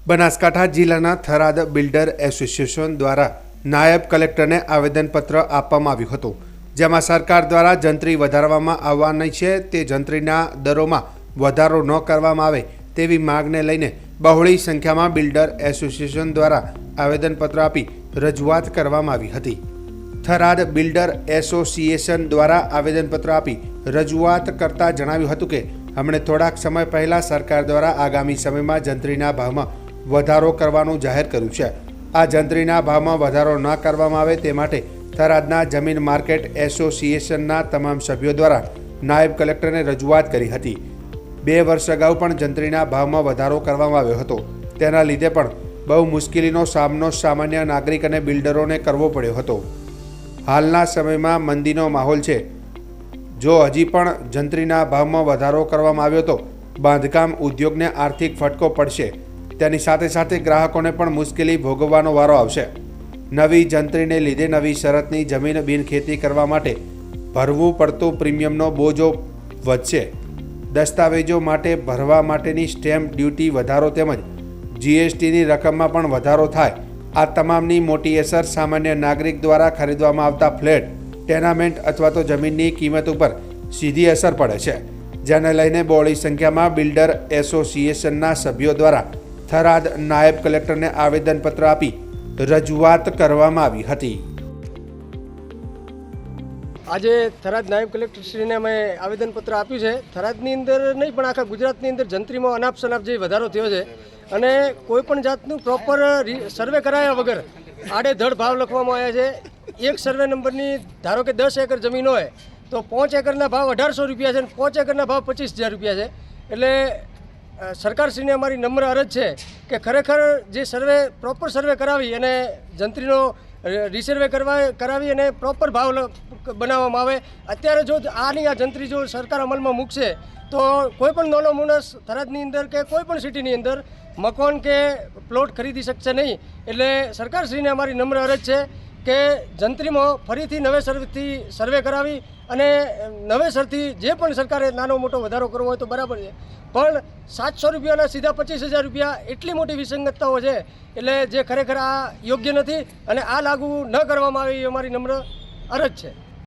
બનાસકાંઠા જિલ્લાના Tharad builder association દ્વારા નાયબ કલેક્ટરને આવેદનપત્ર આપવામાં આવ્યું હતું, જેમાં સરકાર દ્વારા જંત્રી વધારવામાં આવવાની છે તે જંત્રીના દરોમાં વધારો ન કરવામાં આવે તેવી માંગને લઈને બહોળી સંખ્યામાં બિલ્ડર એસોસિએશન દ્વારા આવેદનપત્ર આપી રજૂઆત કરવામાં આવી હતી। થરાદ બિલ્ડર એસોસિએશન દ્વારા આવેદનપત્ર આપી રજૂઆત કરતા જણાવ્યું હતું કે હમણે થોડાક સમય પહેલા સરકાર દ્વારા આગામી સમયમાં જંત્રીના ભાવમાં વધારો કરવાનું જાહેર કર્યું છે। આ જંત્રીના ભાવમાં વધારો ન કરવામાં આવે તે માટે થરાદના જમીન માર્કેટ એસોસિએશનના તમામ સભ્યો દ્વારા નાયબ કલેક્ટરને રજૂઆત કરી હતી। 2 વર્ષ અગાઉ પણ જંત્રીના ભાવમાં વધારો કરવામાં આવ્યો હતો, તેના લીધે પણ બહુ મુશ્કેલીનો સામનો સામાન્ય નાગરિક અને બિલ્ડરોને કરવો પડ્યો હતો। હાલના સમયમાં મંદીનો માહોલ છે, જો હજી પણ જંત્રીના ભાવમાં વધારો કરવામાં આવ્યો તો બાંધકામ ઉદ્યોગને આર્થિક ફટકો પડશે, તેની સાથે સાથે ગ્રાહકોને પણ મુશ્કેલી ભોગવવાનો વારો આવશે। નવી જંત્રીને લીધે નવી શરતની જમીન બિનખેતી કરવા માટે ભરવું પડતું પ્રીમિયમનો બોજો વધશે। દસ્તાવેજો માટે ભરવા માટેની સ્ટેમ્પ ડ્યુટી વધારો તેમજ જીએસટીની રકમમાં પણ વધારો થાય। આ તમામની મોટી અસર સામાન્ય નાગરિક દ્વારા ખરીદવામાં આવતા ફ્લેટ, ટેનામેન્ટ અથવા તો જમીનની કિંમત ઉપર સીધી અસર પડે છે, જેને લઈને બહોળી સંખ્યામાં બિલ્ડર એસોસિએશનના સભ્યો દ્વારા થરાદ નાયબ કલેક્ટરને આવેદનપત્ર આપી રજૂઆત કરવામાં આવી હતી। આજે થરાદ નાયબ કલેક્ટરશ્રીને અમે આવેદનપત્ર આપ્યું છે। થરાદની અંદર નહીં પણ આખા ગુજરાતની અંદર જંત્રીમાં અનાપ શનાપ જે વધારો થયો છે અને કોઈપણ જાતનું પ્રોપર સર્વે કરાયા વગર આડેધડ ભાવ લખવામાં આવ્યા છે। એક સર્વે નંબરની ધારો કે 10 એકર જમીન હોય તો 5 એકરના ભાવ 1800 રૂપિયા છે અને 5 એકરના ભાવ 25,000 રૂપિયા છે। એટલે સરકારશ્રીને અમારી નમ્ર અરજ છે કે ખરેખર જે સર્વે પ્રોપર સર્વે કરાવી અને જંત્રીનો રિસર્વે કરાવી અને પ્રોપર ભાવ બનાવવામાં આવે। અત્યારે જો આ જંત્રી જો સરકાર અમલમાં મૂકશે તો કોઈપણ નાનો માણસ થરાદની અંદર કે કોઈપણ સિટીની અંદર મકાન કે પ્લોટ ખરીદી શકશે નહીં। એટલે સરકારશ્રીને અમારી નમ્ર અરજ છે કે જંત્રીમાં ફરીથી નવેસરથી સર્વે કરાવી અને નવેસરથી જે પણ સરકારે નાનો મોટો વધારો કરવો હોય તો બરાબર છે, પણ 700 રૂપિયાના સીધા 25,000 રૂપિયા એટલી મોટી વિસંગતતાઓ છે એટલે જે ખરેખર આ યોગ્ય નથી અને આ લાગુ ન કરવામાં આવે એ અમારી નમ્ર અરજ છે।